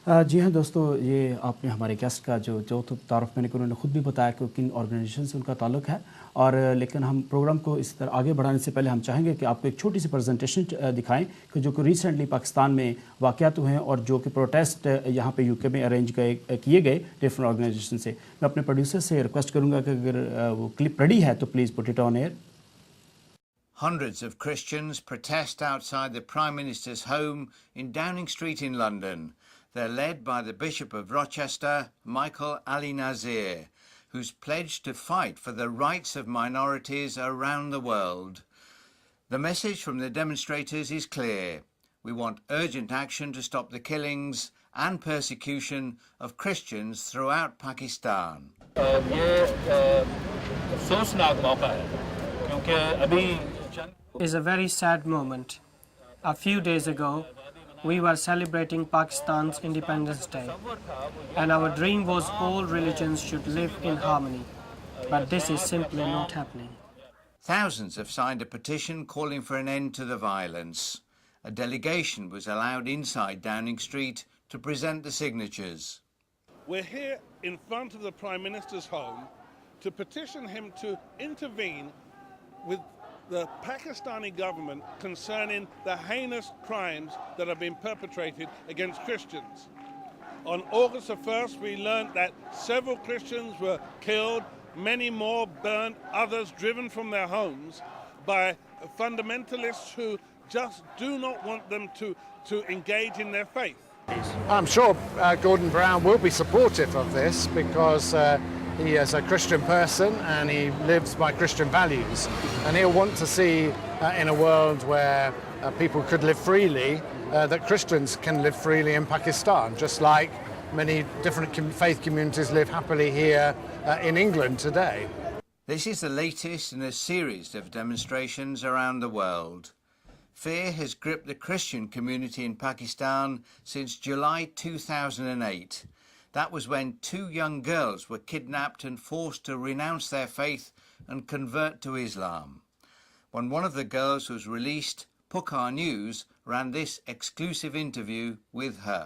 جی ہاں دوستو، یہ آپ نے ہمارے گیسٹ کا جو تو تعارف میں نے کہ انہوں نے خود بھی بتایا کہ کن آرگنائزیشن سے ان کا تعلق ہے، اور لیکن ہم پروگرام کو اس طرح آگے بڑھانے سے پہلے ہم چاہیں گے کہ آپ کو ایک چھوٹی سی پریزنٹیشن دکھائیں کہ جو کہ ریسنٹلی پاکستان میں واقعات ہوئے ہیں اور جو کہ پروٹیسٹ یہاں پہ یو کے میں ارینج کیے گئے ڈفرنٹ آرگنائزیشن سے. میں اپنے پروڈیوسر سے ریکویسٹ کروں گا کہ اگر وہ کلپ ریڈی ہے تو please put it on air. Hundreds of Christians protest outside the Prime Minister's home in Downing Street in London. They're led by the Bishop of Rochester, Michael Ali Nazir, who's pledged to fight for the rights of minorities around the world. The message from the demonstrators is clear. We want urgent action to stop the killings and persecution of Christians throughout Pakistan. Is a very sad moment. A few days ago, we were celebrating Pakistan's Independence Day, and our dream was all religions should live in harmony. But this is simply not happening. Thousands have signed a petition calling for an end to the violence. A delegation was allowed inside Downing Street to present the signatures. We're here in front of the Prime Minister's home to petition him to intervene with the Pakistani government concerning the heinous crimes that have been perpetrated against Christians. On August the 1st, we learned that several Christians were killed, many more burned, others driven from their homes by fundamentalists who just do not want them to engage in their faith. I'm sure Gordon Brown will be supportive of this because he is a Christian person and he lives by Christian values, and he'll want to see in a world where people could live freely, that Christians can live freely in Pakistan, just like many different faith communities live happily here in England today. This is the latest in a series of demonstrations around the world. Fear has gripped the Christian community in Pakistan since July 2008. That was when 2 young girls were kidnapped and forced to renounce their faith and convert to Islam. When one of the girls was released, Pukar News ran this exclusive interview with her.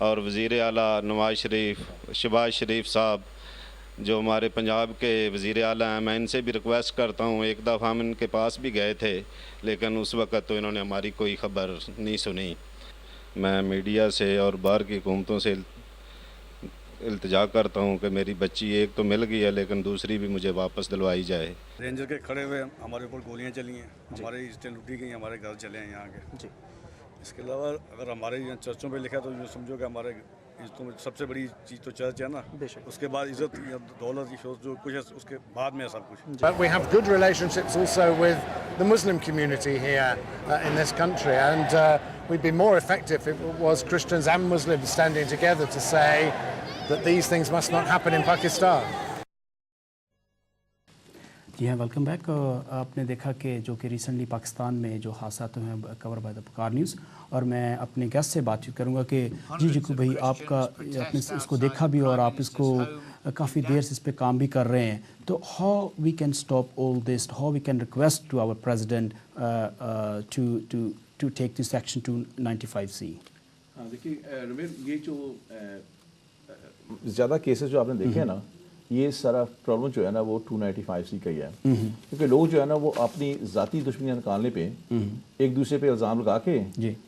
اور وزیر اعلیٰ نواز شریف، شہباز شریف صاحب جو ہمارے پنجاب کے وزیر اعلیٰ ہیں، میں ان سے بھی ریکویسٹ کرتا ہوں. ایک دفعہ ہم ان کے پاس بھی گئے تھے لیکن اس وقت تو انہوں نے ہماری کوئی خبر نہیں سنی. میں میڈیا سے اور باہر کی حکومتوں سے التجا کرتا ہوں کہ میری بچی ایک تو مل گئی ہے لیکن دوسری بھی مجھے واپس دلوائی جائے. رینجر کے کھڑے ہوئے ہمارے اوپر گولیاں چلی ہیں، ہمارے عزتیں لوٹی گئی، ہمارے گھر چلے ہیں یہاں کے. اس کے علاوہ اگر ہمارے یہاں چرچوں پہ لکھا تو یوں سمجھو کہ ہمارے عزتوں میں سب سے بڑی چیز تو چرچ ہے نا. اس کے بعد عزت یا دولت جو کچھ ہے اس کے بعد میں ہے سب کچھ. But we have good relationships also with the Muslim community here in this country, and we'd be more effective if it was Christians and Muslims standing together to say that these things must not happen in Pakistan. جی ہاں، welcome back. آپ نے دیکھا کہ جو کہ recently Pakistan میں جو حادثات ہوئے ہیں کور بائی دا پکار نیوز، اور میں اپنے گیسٹ سے بات چیت کروں گا کہ جی جکو بھائی آپ کا آپ نے اس کو دیکھا بھی اور آپ اس کو کافی دیر سے اس پہ کام بھی کر رہے ہیں، تو how we can stop all this, how we can request to our president to take this action to 95C. دیکھیے رمیر، یہ جو زیادہ کیسز جو آپ نے دیکھے ہیں نا، یہ سارا پرابلم جو ہے نا وہ 295C کا ہی ہے. کیونکہ لوگ جو ہے نا وہ اپنی ذاتی دشمنیاں نکالنے پہ ایک دوسرے پہ الزام لگا کے،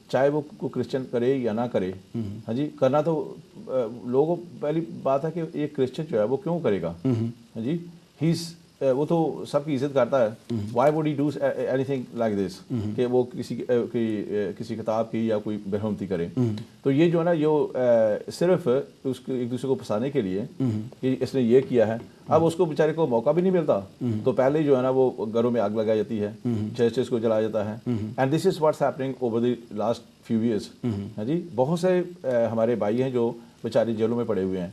چاہے وہ کو کرسچن کرے یا نہ کرے، ہاں جی، کرنا تو لوگوں پہلی بات ہے کہ ایک کرسچن جو ہے وہ کیوں کرے گا، ہاں جی، وہ تو سب کی عزت کرتا ہے. Y would he do any thing like this کہ وہ کسی کتاب کی یا کوئی برہمتی کرے. تو یہ جو ہے نا یہ صرف اس کو ایک دوسرے کو پھنسانے کے لیے کہ اس نے یہ کیا ہے. اب اس کو بیچارے کو موقع بھی نہیں ملتا تو پہلے جو ہے نا وہ گھروں میں آگ لگائی جاتی ہے، چرچز کو جلایا جاتا ہے. And this is what's happening over the last few years. ہاں جی، بہت سے ہمارے بھائی ہیں جو بیچارے جیلوں میں پڑے ہوئے ہیں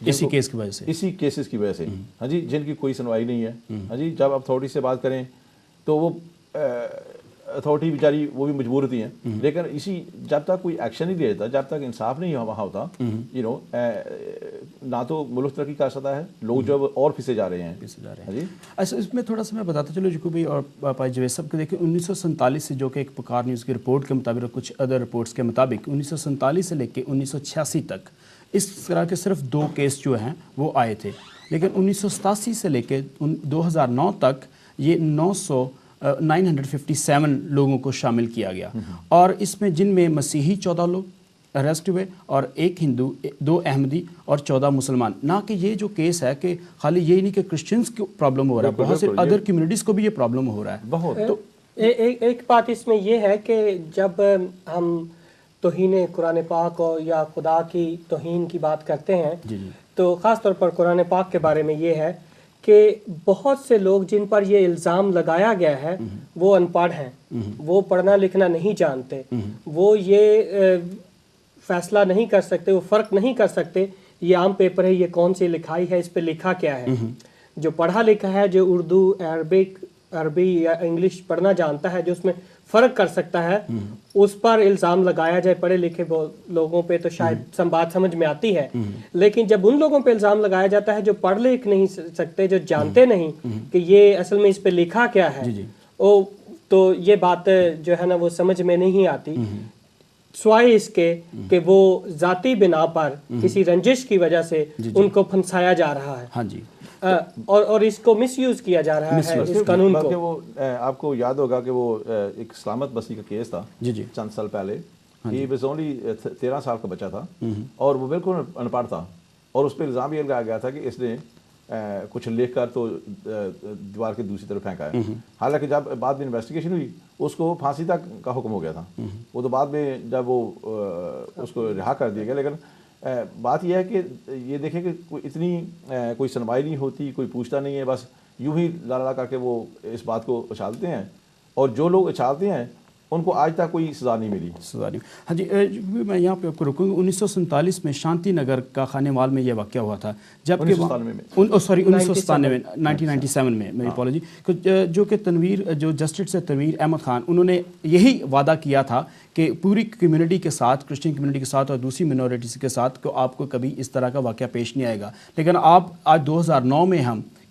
اسی کیس کی وجہ سے، اسی کیسز کی وجہ سے، ہاں جی، جن کی کوئی سنوائی نہیں ہے. ہاں جی، جب اتھارٹی سے بات کریں تو وہ اتھارٹی بیچاری وہ بھی مجبور ہوتی ہیں. لیکن اسی جب تک کوئی ایکشن نہیں لیا جاتا، جب تک انصاف نہیں وہاں ہوتا، یو نو، نہ تو ملک ترقی کر سکتا ہے، لوگ جو اور پھنسے جا رہے ہیں. ہاں جی، اچھا اس میں تھوڑا سا میں بتاتا چلو جکو بھائی اور پائی جوید صاحب کے دیکھیں 1947 سے جو کہ ایک پکار نیوز کی رپورٹ کے مطابق اور کچھ ادر رپورٹس کے مطابق 1947 سے لے کے 1986 تک اس طرح کے صرف 2 کیس جو ہیں وہ آئے تھے. لیکن 1987 سے لے کے 2009 تک یہ 957 لوگوں کو شامل کیا گیا، اور اس میں جن میں مسیحی 14 لوگ اریسٹ ہوئے اور 1 ہندو، 2 احمدی اور 14 مسلمان. نہ کہ یہ جو کیس ہے کہ خالی یہی نہیں کہ کرسچنس کو پرابلم ہو رہا ہے، بہت سے ادر کمیونٹیز کو بھی یہ پرابلم ہو رہا ہے. بہت تو ایک بات اس میں یہ ہے کہ جب ہم توہین قرآن پاک یا خدا کی توہین کی بات کرتے ہیں تو خاص طور پر قرآن پاک کے بارے میں یہ ہے کہ بہت سے لوگ جن پر یہ الزام لگایا گیا ہے وہ ان پڑھ ہیں، وہ پڑھنا لکھنا نہیں جانتے، وہ یہ فیصلہ نہیں کر سکتے، وہ فرق نہیں کر سکتے یہ عام پیپر ہے، یہ کون سی لکھائی ہے، اس پہ لکھا کیا ہے. جو پڑھا لکھا ہے، جو اردو، عربی یا انگلش پڑھنا جانتا ہے، جو اس میں فرق کر سکتا ہے، اس پر الزام لگایا جائے پڑھے لکھے لوگوں پہ تو شاید بات سمجھ میں آتی ہے. لیکن جب ان لوگوں پہ الزام لگایا جاتا ہے جو پڑھ لکھ نہیں سکتے، جو جانتے نہیں کہ یہ اصل میں اس پہ لکھا کیا ہے، تو یہ بات جو ہے نا وہ سمجھ میں نہیں آتی، سوائے اس کے کہ وہ ذاتی بنا پر کسی رنجش کی وجہ سے ان کو پھنسایا جا رہا ہے. ہاں جی، اور اس کو مس یوز کیا جا رہا ہے اس قانون کو. وہ آپ کو یاد ہوگا کہ وہ ایک سلامت بستی کا کیس تھا چند سال پہلے. ہی واز اونلی 13 سال کا بچہ تھا اور وہ بالکل ان پڑھ تھا، اور اس پہ الزام یہ لگایا گیا تھا کہ اس نے کچھ لکھ کر تو دیوار کے دوسری طرف پھینکا ہے. حالانکہ جب بعد میں انویسٹیگیشن ہوئی اس کو پھانسی تک کا حکم ہو گیا تھا. وہ تو بعد میں جب وہ اس کو رہا کر دیا گیا. لیکن بات یہ ہے کہ یہ دیکھیں کہ اتنی کوئی سنوائی نہیں ہوتی، کوئی پوچھتا نہیں ہے، بس یوں ہی لا کر کے وہ اس بات کو اچھالتے ہیں، اور جو لوگ اچھالتے ہیں ان کو آج تک کوئی سزا نہیں ملی. سزا نہیں. ہاں جی، میں یہاں پہ آپ کو رکوں گا. 1947 میں شانتی نگر کا خانے وال میں یہ واقعہ ہوا تھا، جبکہ 1997 میں میری اپالوجی، جو کہ جو جسٹس سے تنویر احمد خان، انہوں نے یہی وعدہ کیا تھا کہ پوری کمیونٹی کے ساتھ، کرسچن کمیونٹی کے ساتھ اور دوسری منورٹیز کے ساتھ، کہ آپ کو کبھی اس طرح کا واقعہ پیش نہیں آئے گا. لیکن آپ آج 2009 میں ہم